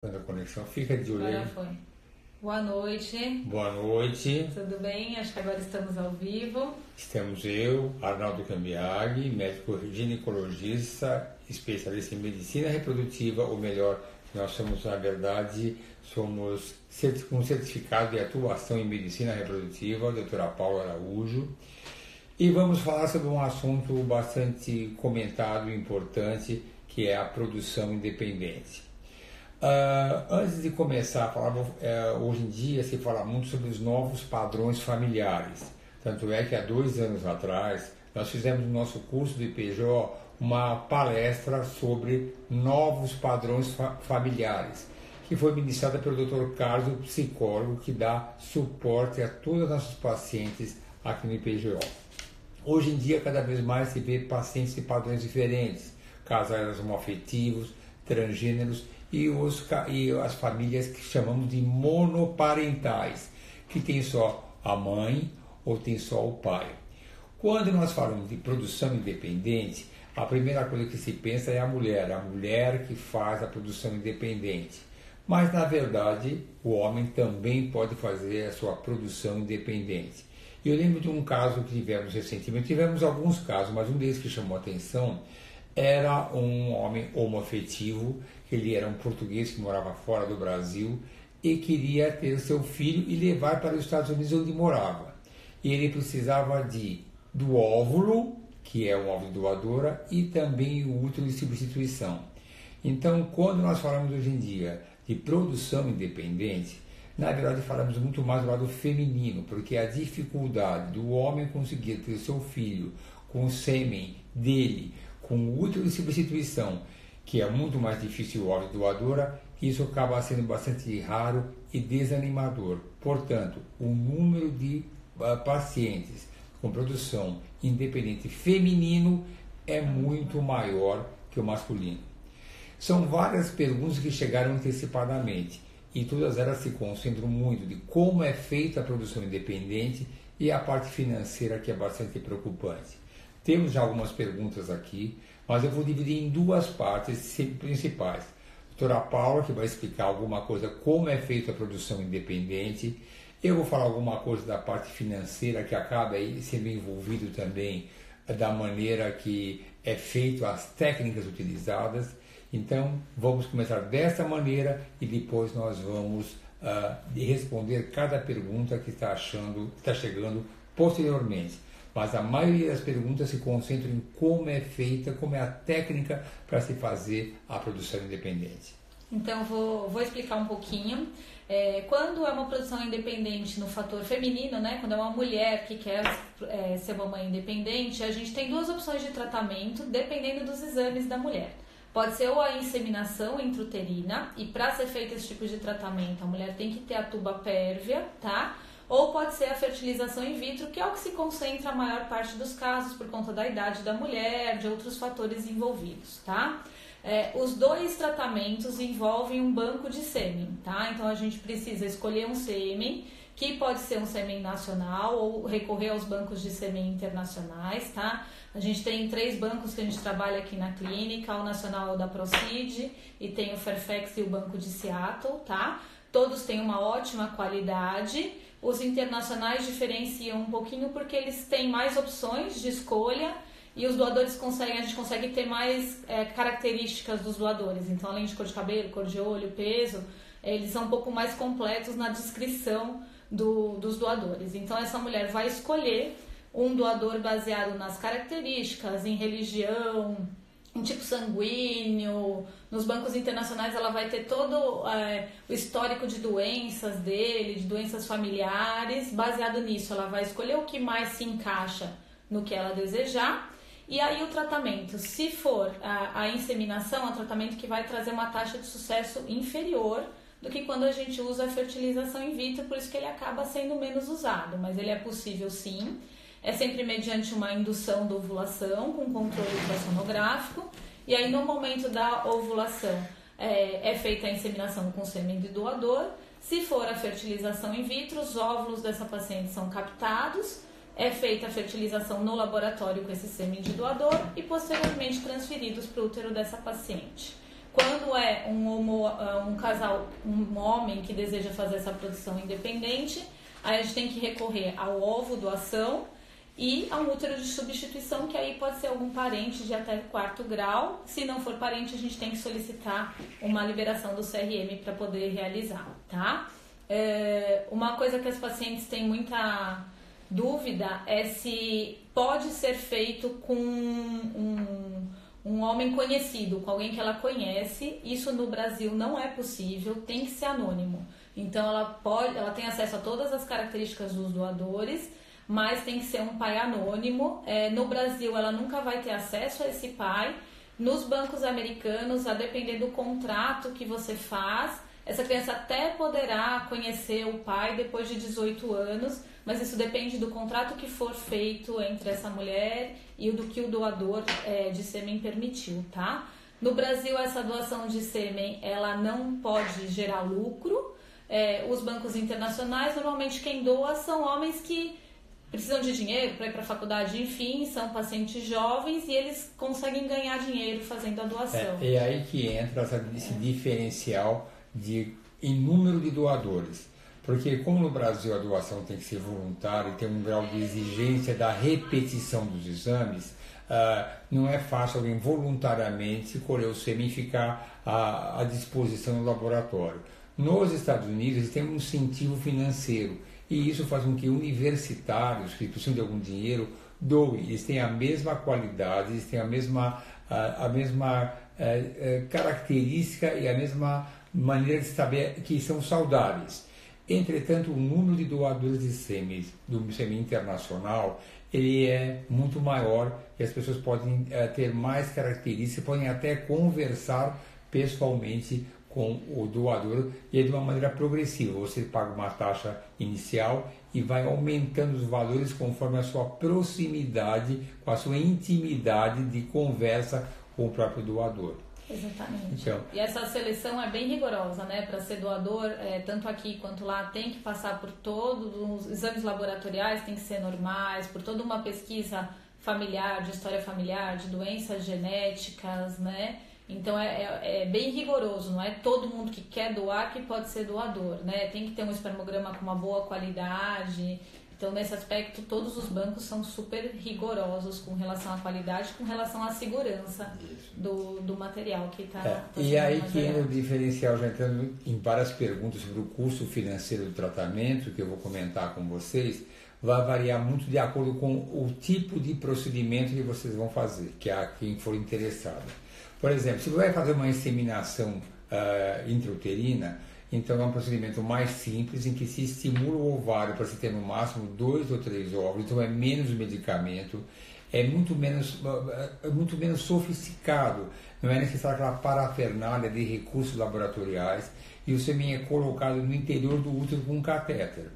A conexão fica de olho Agora aí. foi. Boa noite. Boa noite. Tudo bem? Acho que agora estamos ao vivo. Estamos eu, Arnaldo Cambiaghi, médico ginecologista, especialista em medicina reprodutiva, ou melhor, nós somos, na verdade, somos um certificado de atuação em medicina reprodutiva, a doutora Paula Araújo, e vamos falar sobre um assunto bastante comentado e importante, que é a produção independente. Antes de começar a falar, hoje em dia se fala muito sobre os novos padrões familiares. Tanto é que há 2 anos atrás nós fizemos no nosso curso de PJ uma palestra sobre novos padrões familiares, que foi ministrada pelo Dr. Carlos, o psicólogo, que dá suporte a todos os nossos pacientes aqui no IPGO. Hoje em dia, cada vez mais se vê pacientes de padrões diferentes, casais homoafetivos, transgêneros, e as famílias que chamamos de monoparentais, que tem só a mãe ou tem só o pai. Quando nós falamos de produção independente, a primeira coisa que se pensa é a mulher que faz a produção independente. Mas, na verdade, o homem também pode fazer a sua produção independente. Eu lembro de um caso que tivemos recentemente, tivemos alguns casos, mas um deles que chamou a atenção era um homem homoafetivo, ele era um português que morava fora do Brasil e queria ter seu filho e levar para os Estados Unidos onde morava. E ele precisava do óvulo, que é um óvulo doadora, e também o útero de substituição. Então, quando nós falamos hoje em dia de produção independente, na verdade falamos muito mais do lado feminino, porque a dificuldade do homem conseguir ter seu filho com o sêmen dele, com o útero de substituição, que é muito mais difícil o óvulo doadora, isso acaba sendo bastante raro e desanimador. Portanto, o número de pacientes com produção independente feminino é muito maior que o masculino. São várias perguntas que chegaram antecipadamente e todas elas se concentram muito de como é feita a produção independente e a parte financeira, que é bastante preocupante. Temos já algumas perguntas aqui, mas eu vou dividir em 2 partes principais. A doutora Paula, que vai explicar alguma coisa como é feita a produção independente. Eu vou falar alguma coisa da parte financeira, que acaba aí sendo envolvido também da maneira que é feito, as técnicas utilizadas. Então, vamos começar dessa maneira e depois nós vamos responder cada pergunta que está chegando posteriormente. Mas a maioria das perguntas se concentra em como é feita, como é a técnica para se fazer a produção independente. Então, vou explicar um pouquinho. Quando é uma produção independente no fator feminino, né, quando é uma mulher que quer ser uma mãe independente, a gente tem 2 opções de tratamento, dependendo dos exames da mulher. Pode ser ou a inseminação intrauterina, e para ser feito esse tipo de tratamento, a mulher tem que ter a tuba pérvia, tá? Ou pode ser a fertilização in vitro, que é o que se concentra a maior parte dos casos por conta da idade da mulher, de outros fatores envolvidos, tá? Os 2 tratamentos envolvem um banco de sêmen, tá? Então a gente precisa escolher um sêmen, que pode ser um sêmen nacional ou recorrer aos bancos de sêmen internacionais, tá? A gente tem 3 bancos que a gente trabalha aqui na clínica, o nacional é o da Procid, e tem o Fairfax e o banco de Seattle, tá? Todos têm uma ótima qualidade. Os internacionais diferenciam um pouquinho porque eles têm mais opções de escolha e os doadores a gente consegue ter mais características dos doadores. Então, além de cor de cabelo, cor de olho, peso, eles são um pouco mais completos na descrição dos doadores. Então, essa mulher vai escolher um doador baseado nas características, em religião, em tipo sanguíneo. Nos bancos internacionais ela vai ter todo o histórico de doenças dele, de doenças familiares. Baseado nisso, ela vai escolher o que mais se encaixa no que ela desejar. E aí o tratamento, se for a inseminação, é um tratamento que vai trazer uma taxa de sucesso inferior do que quando a gente usa a fertilização in vitro, por isso que ele acaba sendo menos usado, mas ele é possível sim. É sempre mediante uma indução da ovulação, com controle ultrassonográfico. E aí, no momento da ovulação, é feita a inseminação com sêmen de doador. Se for a fertilização in vitro, os óvulos dessa paciente são captados. É feita a fertilização no laboratório com esse sêmen de doador e, posteriormente, transferidos para o útero dessa paciente. Quando é um casal, um homem que deseja fazer essa produção independente, aí a gente tem que recorrer ao ovo doação e ao útero de substituição, que aí pode ser algum parente de até 4º grau. Se não for parente, a gente tem que solicitar uma liberação do CRM para poder realizar, tá? Uma coisa que as pacientes têm muita dúvida é se pode ser feito com um homem conhecido, com alguém que ela conhece. Isso no Brasil não é possível, tem que ser anônimo. Então ela tem acesso a todas as características dos doadores, mas tem que ser um pai anônimo. No Brasil ela nunca vai ter acesso a esse pai. Nos bancos americanos, a depender do contrato que você faz, essa criança até poderá conhecer o pai depois de 18 anos, mas isso depende do contrato que for feito entre essa mulher e do que o doador de sêmen permitiu, tá? No Brasil, essa doação de sêmen, ela não pode gerar lucro. Os bancos internacionais, normalmente quem doa são homens que precisam de dinheiro para ir para a faculdade, enfim, são pacientes jovens e eles conseguem ganhar dinheiro fazendo a doação. É aí que entra esse diferencial em número de doadores. Porque como no Brasil a doação tem que ser voluntária e tem um grau de exigência da repetição dos exames, não é fácil alguém voluntariamente colher o sêmen e ficar à disposição do laboratório. Nos Estados Unidos tem um incentivo financeiro e isso faz com que universitários que precisam de algum dinheiro doem. Eles têm a mesma qualidade, eles têm a mesma característica e a mesma maneira de saber que são saudáveis. Entretanto, o número de doadores de sêmen, do sêmen internacional, ele é muito maior e as pessoas podem ter mais características, podem até conversar pessoalmente com o doador e é de uma maneira progressiva. Você paga uma taxa inicial e vai aumentando os valores conforme a sua proximidade, com a sua intimidade de conversa com o próprio doador. Exatamente. Então, e essa seleção é bem rigorosa, né? Para ser doador, tanto aqui quanto lá, tem que passar por todos os exames laboratoriais, tem que ser normais, por toda uma pesquisa familiar, de história familiar, de doenças genéticas, né? Então é bem rigoroso, não é todo mundo que quer doar que pode ser doador, né? Tem que ter um espermograma com uma boa qualidade. Então, nesse aspecto, todos os bancos são super rigorosos com relação à qualidade, com relação à segurança do material que está E aí que entra o diferencial, já entrando em várias perguntas sobre o custo financeiro do tratamento, que eu vou comentar com vocês, vai variar muito de acordo com o tipo de procedimento que vocês vão fazer, que é quem for interessado. Por exemplo, se você vai fazer uma inseminação intrauterina, então é um procedimento mais simples em que se estimula o ovário para se ter no máximo 2 ou 3 óvulos, então é menos medicamento, é muito menos sofisticado, não é necessário aquela parafernália de recursos laboratoriais e o sêmen é colocado no interior do útero com um catéter.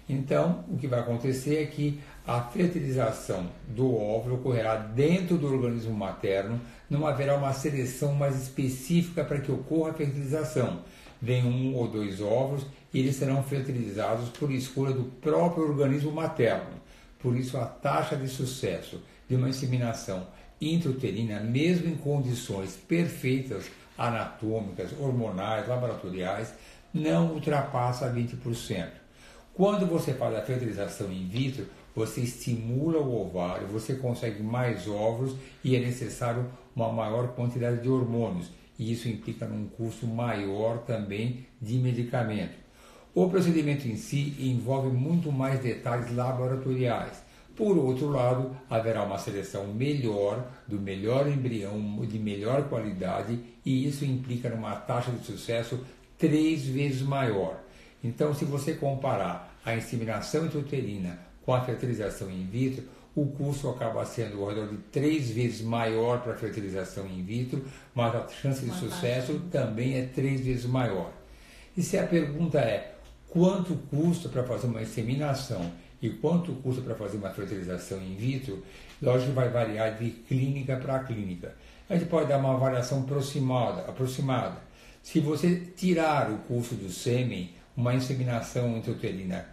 Então, o que vai acontecer é que a fertilização do óvulo ocorrerá dentro do organismo materno, não haverá uma seleção mais específica para que ocorra a fertilização. Vem 1 ou 2 óvulos e eles serão fertilizados por escolha do próprio organismo materno. Por isso, a taxa de sucesso de uma inseminação intrauterina, mesmo em condições perfeitas, anatômicas, hormonais, laboratoriais, não ultrapassa 20%. Quando você faz a fertilização in vitro, você estimula o ovário, você consegue mais óvulos e é necessário uma maior quantidade de hormônios. E isso implica num custo maior também de medicamento. O procedimento em si envolve muito mais detalhes laboratoriais. Por outro lado, haverá uma seleção melhor, do melhor embrião, de melhor qualidade, e isso implica numa taxa de sucesso 3 vezes maior. Então, se você comparar a inseminação intrauterina com a fertilização in vitro, o custo acaba sendo ao redor de 3 vezes maior para a fertilização in vitro, mas a chance de sucesso também é 3 vezes maior. E se a pergunta é quanto custa para fazer uma inseminação e quanto custa para fazer uma fertilização in vitro, lógico que vai variar de clínica para clínica. A gente pode dar uma variação aproximada. Se você tirar o custo do sêmen, uma inseminação intrauterina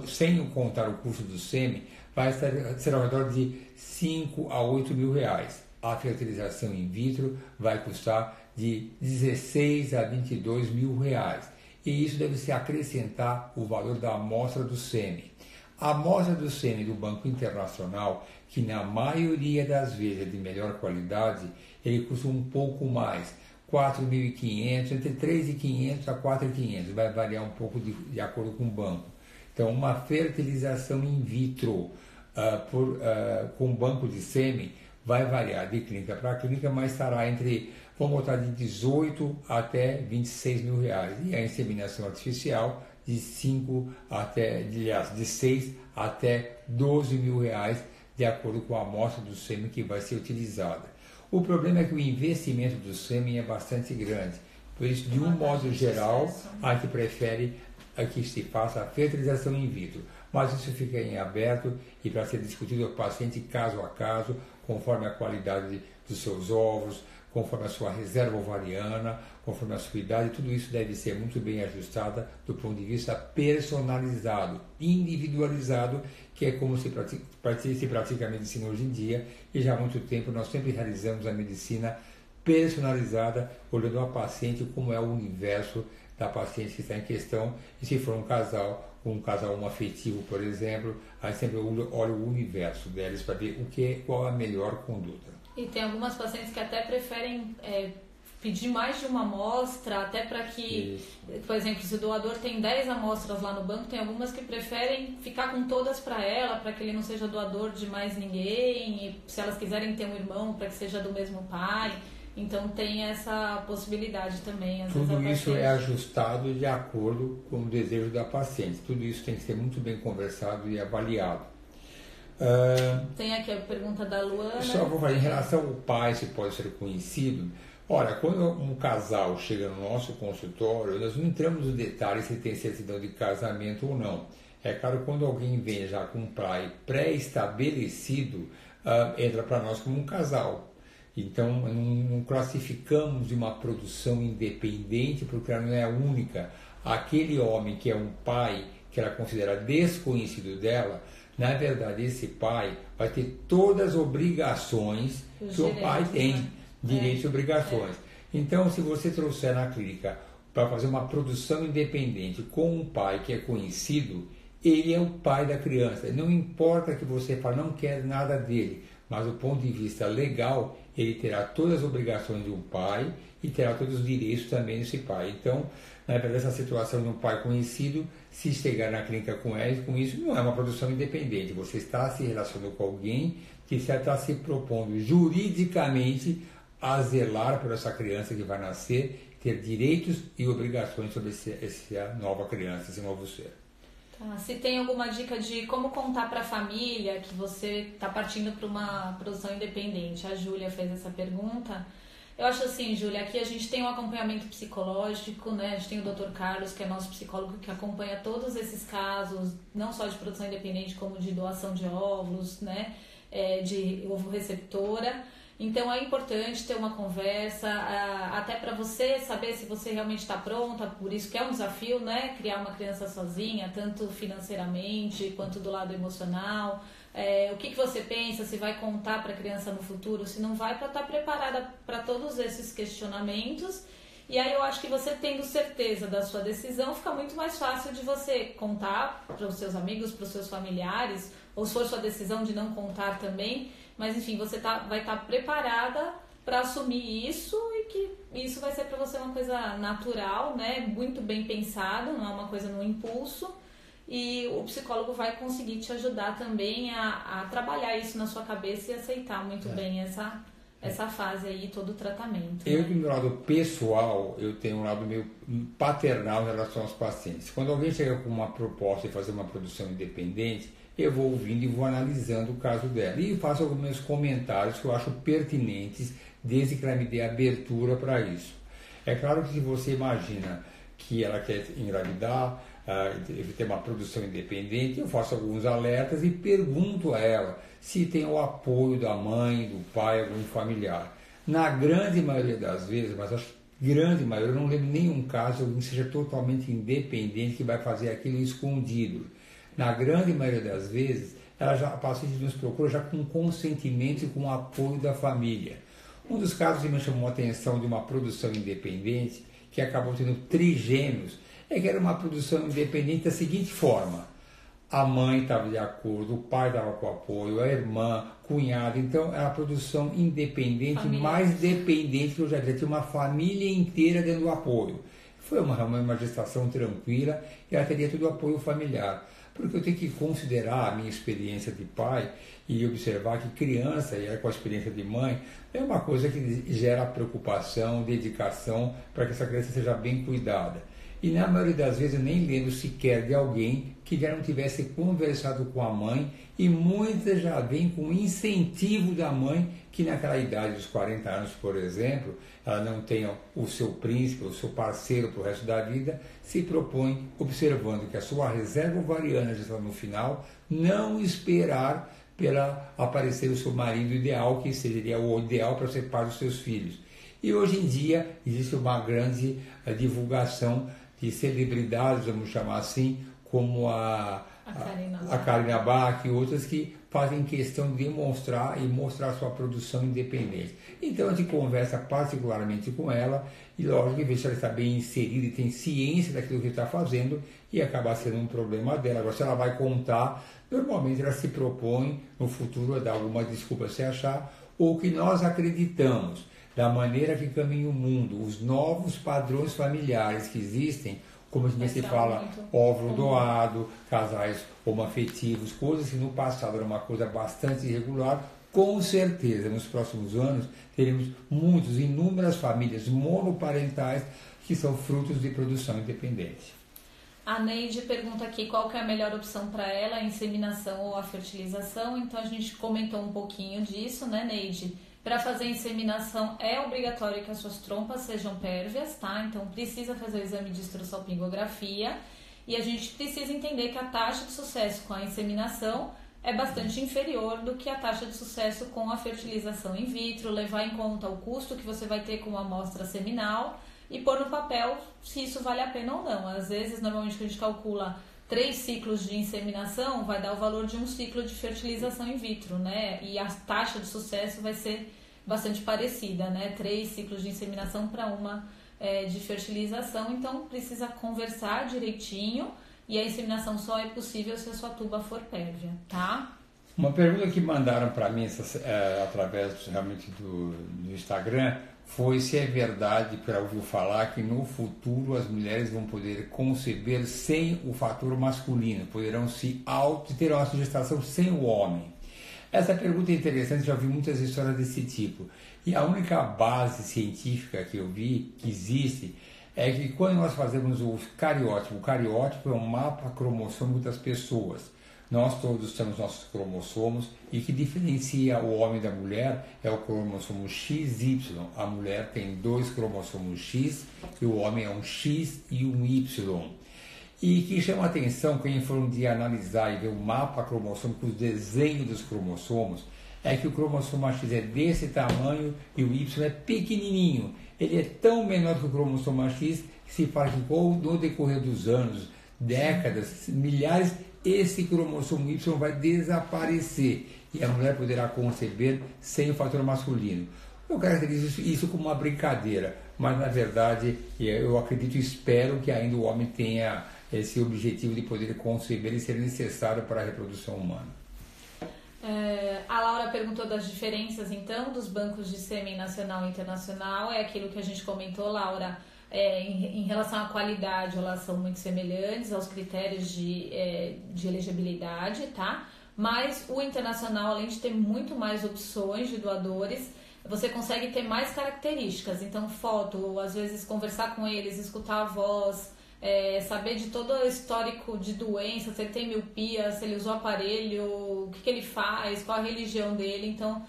sem contar o custo do sêmen, vai ser ao redor de 5 a 8 mil reais. A fertilização in vitro vai custar de 16 a 22 mil reais. E isso deve se acrescentar o valor da amostra do sêmen. A amostra do sêmen do Banco Internacional, que na maioria das vezes é de melhor qualidade, ele custa um pouco mais, 4.500, entre 3.500 a 4.500, vai variar um pouco de acordo com o banco. Então, uma fertilização in vitro com banco de sêmen vai variar de clínica para clínica, mas estará entre, vamos botar, de 18 até 26 mil reais. E a inseminação artificial de 6 até 12 mil reais, de acordo com a amostra do sêmen que vai ser utilizada. O problema é que o investimento do sêmen é bastante grande. Por isso, de um modo geral, a gente prefere que se faça a fertilização in vitro. Mas isso fica em aberto e para ser discutido com o paciente caso a caso, conforme a qualidade dos seus ovos, conforme a sua reserva ovariana, conforme a sua idade, tudo isso deve ser muito bem ajustado do ponto de vista personalizado, individualizado, que é como se pratica a medicina hoje em dia, e já há muito tempo nós sempre realizamos a medicina personalizada, olhando a paciente como é o universo da paciente que está em questão, e se for um casal homoafetivo, por exemplo, aí sempre olha o universo deles para ver qual a melhor conduta. E tem algumas pacientes que até preferem pedir mais de uma amostra, até para que, por exemplo, se o doador tem 10 amostras lá no banco, tem algumas que preferem ficar com todas para ela, para que ele não seja doador de mais ninguém, e se elas quiserem ter um irmão, para que seja do mesmo pai. Então tem essa possibilidade também. Tudo isso é ajustado de acordo com o desejo da paciente. Tudo isso tem que ser muito bem conversado e avaliado. Tem aqui a pergunta da Luana. Só vou falar em relação ao pai, se pode ser conhecido. Olha, quando um casal chega no nosso consultório, nós não entramos nos detalhes se tem certidão de casamento ou não. É claro, quando alguém vem já com um pai pré-estabelecido, entra para nós como um casal. Então, não classificamos de uma produção independente, porque ela não é a única. Aquele homem que é um pai, que ela considera desconhecido dela, na verdade, esse pai vai ter todas as obrigações que o pai tem, direitos e obrigações. Então, se você trouxer na clínica para fazer uma produção independente com um pai que é conhecido, ele é o pai da criança. Não importa que você fale, não quer nada dele, mas do ponto de vista legal, ele terá todas as obrigações de um pai e terá todos os direitos também desse pai. Então, na verdade, essa situação de um pai conhecido, se chegar na clínica com isso, não é uma produção independente. Você está se relacionando com alguém que está se propondo juridicamente a zelar por essa criança que vai nascer, ter direitos e obrigações sobre essa nova criança, esse novo ser. Se tem alguma dica de como contar para a família que você está partindo para uma produção independente. A Júlia fez essa pergunta. Eu acho assim, Júlia, aqui a gente tem um acompanhamento psicológico, né? A gente tem o Dr. Carlos, que é nosso psicólogo, que acompanha todos esses casos, não só de produção independente, como de doação de óvulos, né? De ovo receptora. Então é importante ter uma conversa, até para você saber se você realmente está pronta, por isso que é um desafio, né? Criar uma criança sozinha, tanto financeiramente quanto do lado emocional. O que você pensa, se vai contar para a criança no futuro, se não vai, para estar preparada para todos esses questionamentos. E aí eu acho que você tendo certeza da sua decisão, fica muito mais fácil de você contar para os seus amigos, para os seus familiares, ou se for sua decisão de não contar também. Mas enfim, você vai estar preparada para assumir isso e que isso vai ser para você uma coisa natural, né? Muito bem pensado, não é uma coisa no impulso. E o psicólogo vai conseguir te ajudar também a trabalhar isso na sua cabeça e aceitar muito bem essa fase aí, todo o tratamento. Eu, do meu lado pessoal, eu tenho um lado meio paternal em relação aos pacientes. Quando alguém chega com uma proposta de fazer uma produção independente, eu vou ouvindo e vou analisando o caso dela. E faço alguns comentários que eu acho pertinentes, desde que ela me dê abertura para isso. É claro que se você imagina que ela quer engravidar, ter uma produção independente, eu faço alguns alertas e pergunto a ela se tem o apoio da mãe, do pai, algum familiar. Na grande maioria das vezes, mas acho que grande maioria, eu não lembro nenhum caso de alguém que seja totalmente independente que vai fazer aquilo escondido. Na grande maioria das vezes, a paciente nos procura já com consentimento e com apoio da família. Um dos casos que me chamou a atenção de uma produção independente, que acabou tendo trigêmeos, é que era uma produção independente da seguinte forma: a mãe estava de acordo, o pai estava com apoio, a irmã, cunhado. Então, era a produção independente, familiar, mais dependente que eu já vi. Tinha uma família inteira dando apoio. Foi uma gestação tranquila e ela teria todo o apoio familiar. Porque eu tenho que considerar a minha experiência de pai e observar que criança, e com a experiência de mãe, é uma coisa que gera preocupação, dedicação, para que essa criança seja bem cuidada. E na maioria das vezes eu nem lembro sequer de alguém que já não tivesse conversado com a mãe, e muitas já vêm com incentivo da mãe, que naquela idade dos 40 anos, por exemplo, ela não tenha o seu príncipe, o seu parceiro para o resto da vida, se propõe, observando que a sua reserva ovariana já está no final, não esperar pela aparecer o seu marido ideal, que seria o ideal para ser pai dos seus filhos. E hoje em dia existe uma grande divulgação de celebridades, vamos chamar assim, como a Karina Bach e outras, que fazem questão de demonstrar e mostrar sua produção independente. Então a gente conversa particularmente com ela e, lógico, vê se ela está bem inserida e tem ciência daquilo que está fazendo, e acaba sendo um problema dela. Agora, se ela vai contar, normalmente ela se propõe no futuro a dar alguma desculpa se achar, ou que nós acreditamos da maneira que caminha o mundo, os novos padrões familiares que existem, como a gente se fala, óvulo doado, casais homoafetivos, coisas que no passado era uma coisa bastante irregular. Com certeza, nos próximos anos, teremos inúmeras famílias monoparentais que são frutos de produção independente. A Neide pergunta aqui qual que é a melhor opção para ela, a inseminação ou a fertilização. Então a gente comentou um pouquinho disso, né, Neide? Para fazer a inseminação é obrigatório que as suas trompas sejam pérvias, tá? Então precisa fazer o exame de estrossalpingografia, e a gente precisa entender que a taxa de sucesso com a inseminação é bastante inferior do que a taxa de sucesso com a fertilização in vitro, levar em conta o custo que você vai ter com uma amostra seminal e pôr no papel se isso vale a pena ou não. Às vezes, normalmente, que a gente calcula 3 ciclos de inseminação, vai dar o valor de um ciclo de fertilização in vitro, né? E a taxa de sucesso vai ser bastante parecida, né? 3 ciclos de inseminação para uma de fertilização. Então, precisa conversar direitinho, e a inseminação só é possível se a sua tuba for pérvia, tá? Uma pergunta que mandaram para mim através realmente do Instagram foi se é verdade, para ouvir falar, que no futuro as mulheres vão poder conceber sem o fator masculino, poderão terão a gestação sem o homem. Essa pergunta é interessante, já vi muitas histórias desse tipo. E a única base científica que eu vi, que existe, é que quando nós fazemos o cariótipo é um mapa cromossômico das pessoas. Nós todos temos nossos cromossomos, e que diferencia o homem da mulher é o cromossomo XY. A mulher tem 2 cromossomos X e o homem é um X e um Y. E que chama a atenção, quem for um dia analisar e ver o mapa cromossômico, o desenho dos cromossomos, é que o cromossomo X é desse tamanho e o Y é pequenininho. Ele é tão menor que o cromossomo X que se fala que no decorrer dos anos, décadas, milhares, esse cromossomo Y vai desaparecer e a mulher poderá conceber sem o fator masculino. Eu caracterizo isso como uma brincadeira, mas na verdade eu acredito e espero que ainda o homem tenha esse objetivo de poder conceber e ser necessário para a reprodução humana. A Laura perguntou das diferenças, então, dos bancos de sêmen nacional e internacional. É aquilo que a gente comentou, Laura. Em relação à qualidade, elas são muito semelhantes aos critérios de elegibilidade, tá? Mas o internacional, além de ter muito mais opções de doadores, você consegue ter mais características. Então, foto, às vezes conversar com eles, escutar a voz, saber de todo o histórico de doença, se ele tem miopia, se ele usou aparelho, o que ele faz, qual a religião dele. Então,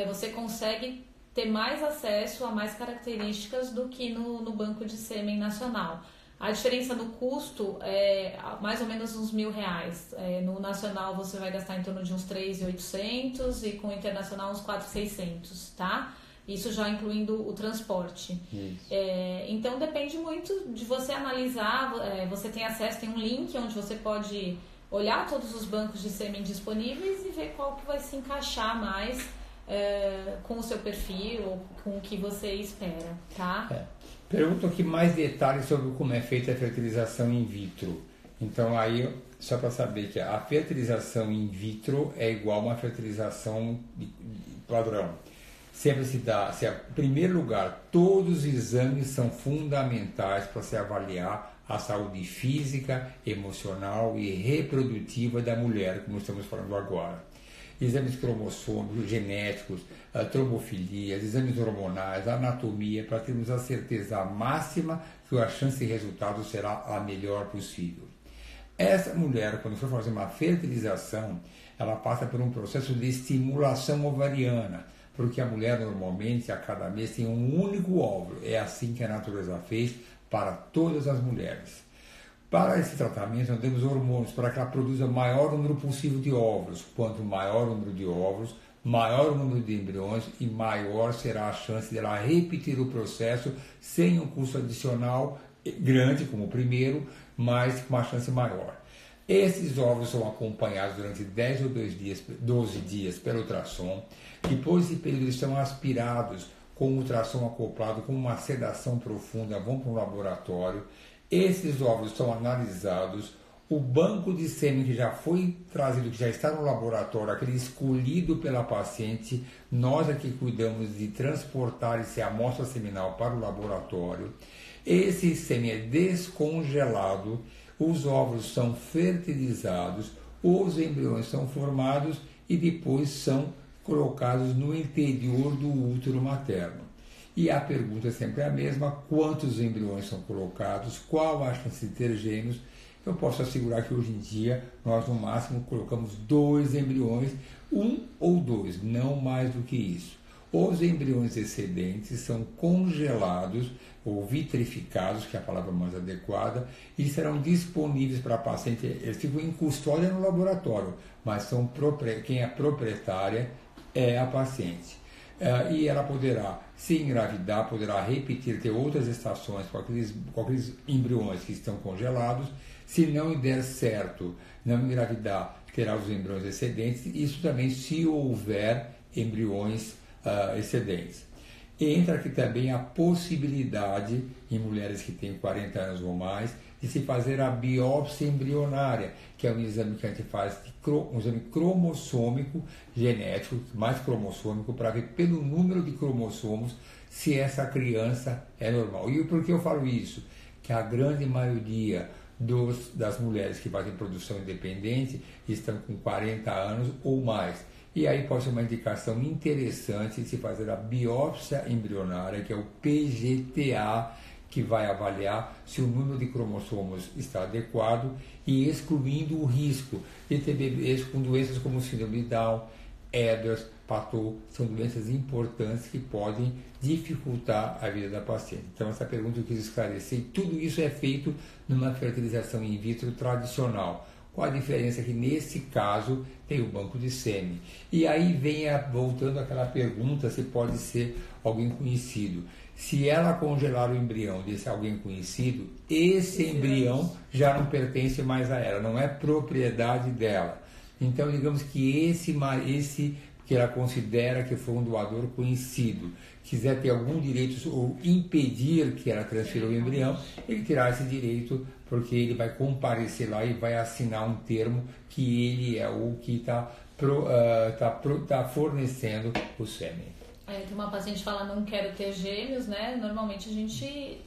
você consegue ter mais acesso a mais características do que no banco de sêmen nacional. A diferença no custo é mais ou menos uns R$1.000. No nacional você vai gastar em torno de uns 3.800 e com o internacional uns 4.600, tá? Isso já incluindo o transporte. Então depende muito de você analisar. Você tem acesso, tem um link onde você pode olhar todos os bancos de sêmen disponíveis e ver qual que vai se encaixar mais com o seu perfil ou com o que você espera, tá? Pergunto aqui mais detalhes sobre como é feita a fertilização in vitro. Então aí, só para saber que a fertilização in vitro é igual a uma fertilização padrão. Sempre se dá, em primeiro lugar, todos os exames são fundamentais para se avaliar a saúde física, emocional e reprodutiva da mulher, como estamos falando agora. Exames cromossômicos, genéticos, trombofilias, exames hormonais, anatomia, para termos a certeza máxima que a chance de resultado será a melhor possível. Essa mulher, quando for fazer uma fertilização, ela passa por um processo de estimulação ovariana, porque a mulher normalmente a cada mês tem um único óvulo. É assim que a natureza fez para todas as mulheres. Para esse tratamento, nós temos hormônios para que ela produza o maior número possível de óvulos. Quanto maior o número de óvulos, maior o número de embriões e maior será a chance dela repetir o processo sem um custo adicional grande, como o primeiro, mas com uma chance maior. Esses óvulos são acompanhados durante 10 ou 12 dias pelo ultrassom. Depois desse período, eles são aspirados com o ultrassom acoplado, com uma sedação profunda, vão para um laboratório. Esses óvulos são analisados. O banco de sêmen que já foi trazido, que já está no laboratório, aquele escolhido pela paciente, nós aqui cuidamos de transportar essa amostra seminal para o laboratório. Esse sêmen é descongelado, os óvulos são fertilizados, os embriões são formados e depois são colocados no interior do útero materno. E a pergunta é sempre a mesma: quantos embriões são colocados, qual a chance de ter gêmeos? Eu posso assegurar que hoje em dia nós no máximo colocamos 2 embriões, 1 ou 2, não mais do que isso. Os embriões excedentes são congelados ou vitrificados, que é a palavra mais adequada, e serão disponíveis para a paciente. Eles ficam em custódia no laboratório, mas quem é proprietária é a paciente. E ela poderá se engravidar, poderá repetir, ter outras gestações com aqueles embriões que estão congelados. Se não der certo, não engravidar, terá os embriões excedentes, isso também se houver embriões excedentes. Entra aqui também a possibilidade, em mulheres que têm 40 anos ou mais, de se fazer a biópsia embrionária, que é um exame que a gente faz, um exame cromossômico genético, mais cromossômico, para ver pelo número de cromossomos se essa criança é normal. E por que eu falo isso? Que a grande maioria das mulheres que fazem produção independente estão com 40 anos ou mais. E aí pode ser uma indicação interessante de se fazer a biópsia embrionária, que é o PGTA, que vai avaliar se o número de cromossomos está adequado e excluindo o risco de ter bebês com doenças como síndrome de Down, Ehlers, Patot, são doenças importantes que podem dificultar a vida da paciente. Então, essa pergunta eu quis esclarecer. Tudo isso é feito numa fertilização in vitro tradicional. Qual a diferença? Que nesse caso tem o banco de sêmen. E aí vem voltando àquela pergunta se pode ser alguém conhecido. Se ela congelar o embrião desse alguém conhecido, esse embrião já não pertence mais a ela, não é propriedade dela. Então, digamos que esse que ela considera que foi um doador conhecido, quiser ter algum direito ou impedir que ela transfira o embrião, ele terá esse direito, porque ele vai comparecer lá e vai assinar um termo que ele é o que está fornecendo o sêmen. Tem uma paciente que fala: não quero ter gêmeos, né? Normalmente a gente,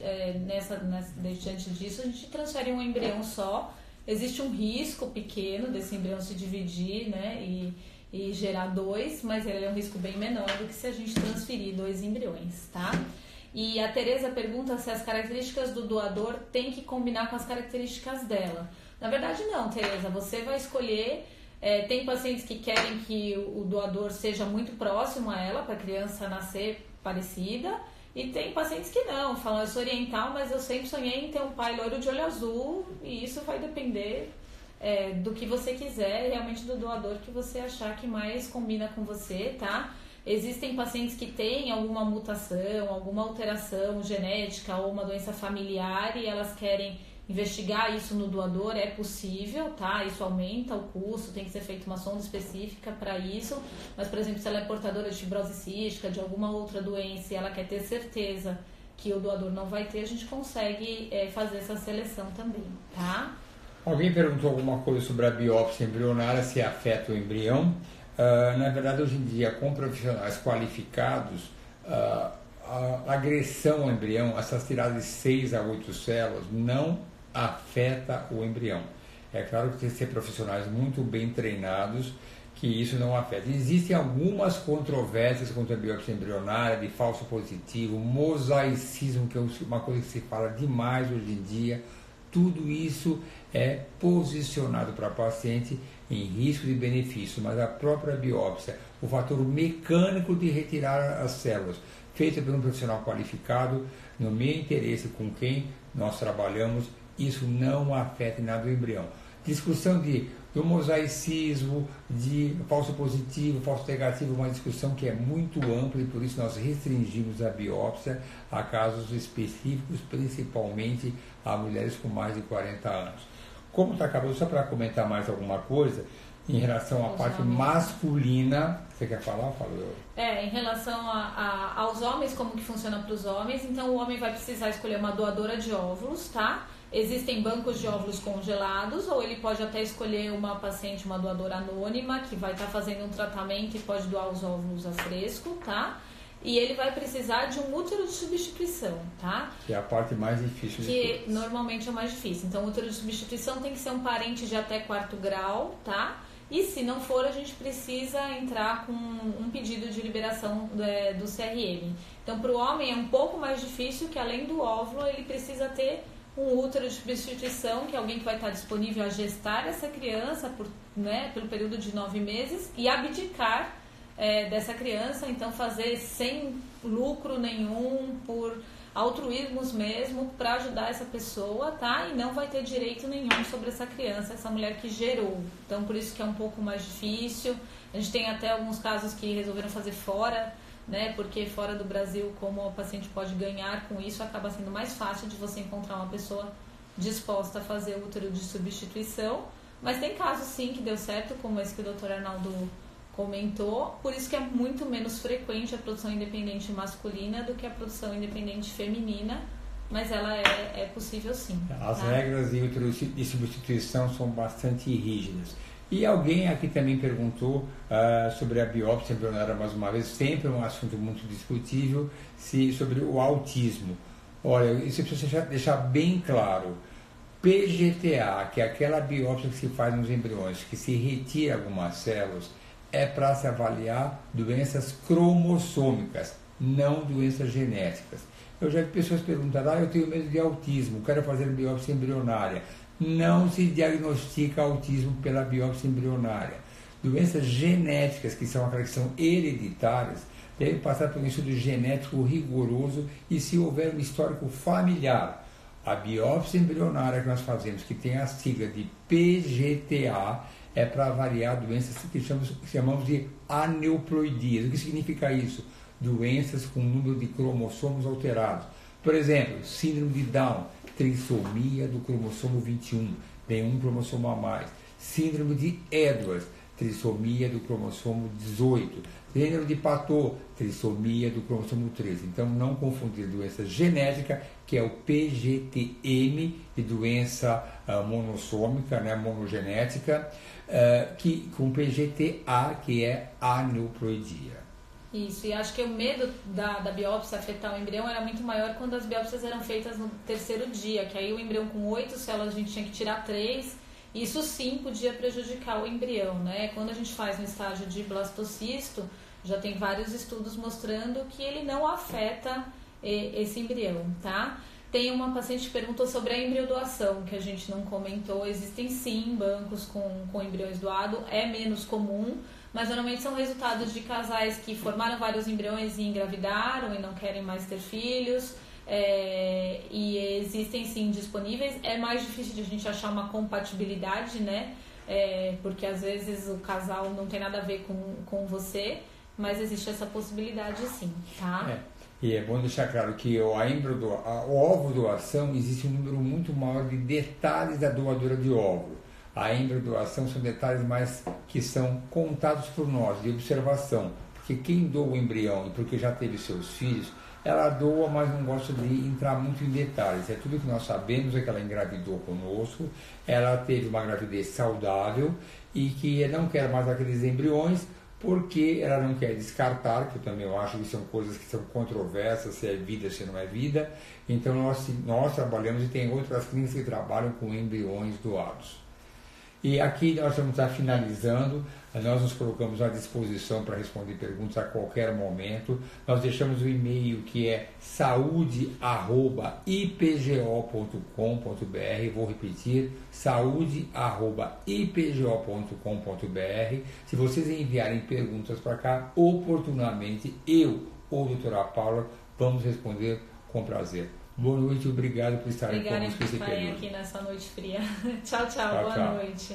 diante disso, a gente transfere um embrião só. Existe um risco pequeno desse embrião se dividir, né? E gerar 2, mas ele é um risco bem menor do que se a gente transferir 2 embriões, tá? E a Tereza pergunta se as características do doador têm que combinar com as características dela. Na verdade não, Tereza, você vai escolher. Tem pacientes que querem que o doador seja muito próximo a ela, para a criança nascer parecida, e tem pacientes que não, falam: eu sou oriental, mas eu sempre sonhei em ter um pai loiro de olho azul, e isso vai depender do que você quiser, realmente do doador que você achar que mais combina com você, tá? Existem pacientes que têm alguma mutação, alguma alteração genética ou uma doença familiar e elas querem investigar isso no doador, é possível, tá? Isso aumenta o custo, tem que ser feita uma sonda específica para isso. Mas, por exemplo, se ela é portadora de fibrose cística, de alguma outra doença e ela quer ter certeza que o doador não vai ter, a gente consegue fazer essa seleção também, tá? Alguém perguntou alguma coisa sobre a biópsia embrionária, se afeta o embrião. Na verdade, hoje em dia, com profissionais qualificados, a agressão ao embrião, essas tiradas de 6 a 8 células, não afeta o embrião. É claro que tem que ser profissionais muito bem treinados, que isso não afeta. Existem algumas controvérsias contra a biópsia embrionária, de falso positivo, mosaicismo, que é uma coisa que se fala demais hoje em dia. Tudo isso é posicionado para o paciente em risco de benefício, mas a própria biópsia, o fator mecânico de retirar as células, feita por um profissional qualificado, no meu interesse com quem nós trabalhamos, isso não afeta em nada o embrião. Discussão do mosaicismo, de falso positivo, falso negativo, uma discussão que é muito ampla e por isso nós restringimos a biópsia a casos específicos, principalmente a mulheres com mais de 40 anos. Como está acabando, só para comentar mais alguma coisa, em relação à parte masculina, você quer falar? Falou. Em relação aos homens, como que funciona para os homens, então o homem vai precisar escolher uma doadora de óvulos, tá? Existem bancos de óvulos congelados, ou ele pode até escolher uma paciente, uma doadora anônima, que vai estar fazendo um tratamento e pode doar os óvulos a fresco, tá? E ele vai precisar de um útero de substituição, tá? Que é a parte mais difícil de que todas. Normalmente é o mais difícil. Então, o útero de substituição tem que ser um parente de até 4º grau, tá? E se não for, a gente precisa entrar com um pedido de liberação do CRM. Então, para o homem é um pouco mais difícil, que além do óvulo, ele precisa ter um útero de substituição, que é alguém que vai estar disponível a gestar essa criança pelo período de 9 meses e abdicar dessa criança, então fazer sem lucro nenhum, por altruísmos mesmo, para ajudar essa pessoa, tá? E não vai ter direito nenhum sobre essa criança, essa mulher que gerou. Então, por isso que é um pouco mais difícil. A gente tem até alguns casos que resolveram fazer fora, né? Porque fora do Brasil, como o paciente pode ganhar com isso, acaba sendo mais fácil de você encontrar uma pessoa disposta a fazer útero de substituição. Mas tem casos sim que deu certo, como esse que o Dr. Arnaldo comentou, por isso que é muito menos frequente a produção independente masculina do que a produção independente feminina, mas ela é possível sim. As tá? regras de útero de substituição são bastante rígidas. E alguém aqui também perguntou sobre a biópsia embrionária, mais uma vez, sempre um assunto muito discutível, sobre o autismo. Olha, isso precisa deixar bem claro. PGTA, que é aquela biópsia que se faz nos embriões, que se retira algumas células, é para se avaliar doenças cromossômicas, não doenças genéticas. Eu já vi pessoas perguntando, eu tenho medo de autismo, quero fazer biópsia embrionária. Não se diagnostica autismo pela biópsia embrionária. Doenças genéticas, que são aquelas que são hereditárias, devem passar por um estudo genético rigoroso e se houver um histórico familiar. A biópsia embrionária que nós fazemos, que tem a sigla de PGTA, é para avaliar doenças que chamamos de aneuploidias. O que significa isso? Doenças com número de cromossomos alterados. Por exemplo, síndrome de Down, trissomia do cromossomo 21, tem um cromossomo a mais. Síndrome de Edwards, trissomia do cromossomo 18. Síndrome de Patot, trissomia do cromossomo 13. Então, não confundir doença genética, que é o PGTM, de doença monossômica, né, monogenética, com PGTA, que é aneuploidia. Isso, e acho que o medo da biópsia afetar o embrião era muito maior quando as biópsias eram feitas no 3º dia, que aí o embrião com 8 células a gente tinha que tirar 3, e isso sim podia prejudicar o embrião, né? Quando a gente faz no estágio de blastocisto, já tem vários estudos mostrando que ele não afeta esse embrião, tá? Tem uma paciente que perguntou sobre a embriodoação, que a gente não comentou. Existem sim bancos com embriões doados, é menos comum, mas normalmente são resultados de casais que formaram vários embriões e engravidaram e não querem mais ter filhos. E existem sim disponíveis. É mais difícil de a gente achar uma compatibilidade, né? Porque às vezes o casal não tem nada a ver com você, mas existe essa possibilidade sim, tá? E é bom deixar claro que o ovo-doação existe um número muito maior de detalhes da doadora de óvulo. A embriodoação são detalhes mais que são contados por nós, de observação. Porque quem doa o embrião e porque já teve seus filhos, ela doa, mas não gosta de entrar muito em detalhes. É tudo que nós sabemos é que ela engravidou conosco, ela teve uma gravidez saudável e que não quer mais aqueles embriões, porque ela não quer descartar, que eu também acho que são coisas que são controversas, se é vida, se não é vida. Então nós trabalhamos, e tem outras clínicas que trabalham com embriões doados. E aqui nós vamos estar finalizando, nós nos colocamos à disposição para responder perguntas a qualquer momento. Nós deixamos o e-mail que é saude@ipgo.com.br, vou repetir, saude@ipgo.com.br. Se vocês enviarem perguntas para cá, oportunamente eu ou a doutora Paula vamos responder com prazer. Boa noite, obrigado por estarem conosco nesse período. Obrigada por estarem aqui nessa noite fria. Tchau, boa noite.